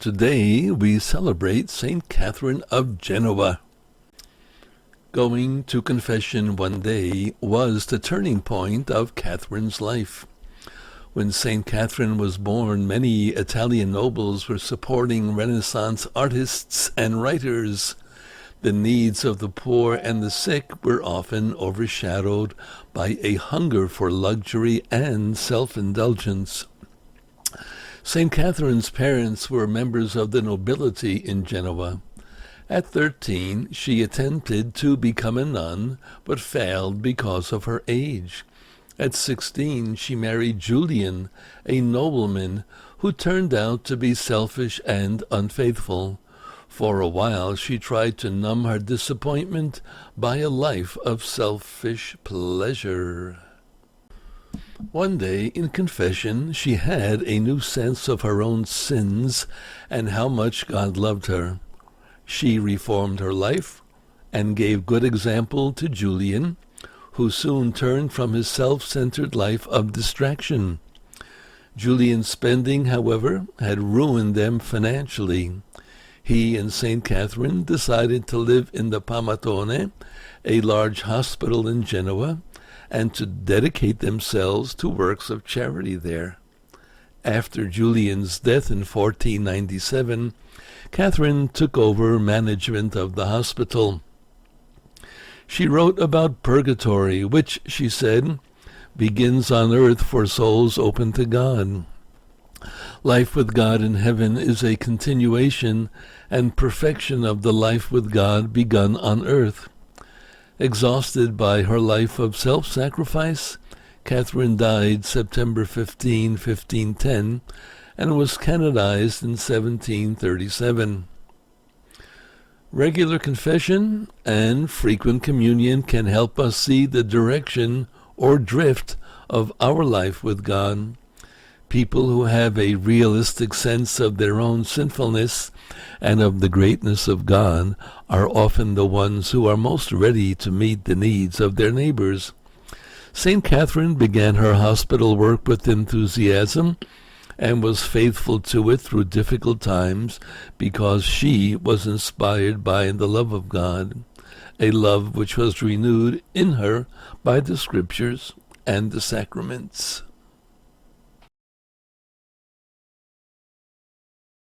Today we celebrate Saint Catherine of Genoa. Going to confession one day was the turning point of Catherine's life. When Saint Catherine was born, many Italian nobles were supporting Renaissance artists and writers. The needs of the poor and the sick were often overshadowed by a hunger for luxury and self-indulgence. St. Catherine's parents were members of the nobility in Genoa. At 13, she attempted to become a nun, but failed because of her age. At 16, she married Julian, a nobleman who turned out to be selfish and unfaithful. For a while, she tried to numb her disappointment by a life of selfish pleasure. One day, in confession, she had a new sense of her own sins and how much God loved her. She reformed her life and gave good example to Julian, who soon turned from his self-centered life of distraction. Julian's spending, however, had ruined them financially. He and St. Catherine decided to live in the Pamatone, a large hospital in Genoa, and to dedicate themselves to works of charity there. After Julian's death in 1497, Catherine took over management of the hospital. She wrote about purgatory, which, she said, begins on earth for souls open to God. Life with God in heaven is a continuation and perfection of the life with God begun on earth. Exhausted by her life of self-sacrifice, Catherine died September 15, 1510, and was canonized in 1737. Regular confession and frequent communion can help us see the direction or drift of our life with God. People who have a realistic sense of their own sinfulness and of the greatness of God are often the ones who are most ready to meet the needs of their neighbors. St. Catherine began her hospital work with enthusiasm and was faithful to it through difficult times because she was inspired by the love of God, a love which was renewed in her by the Scriptures and the sacraments.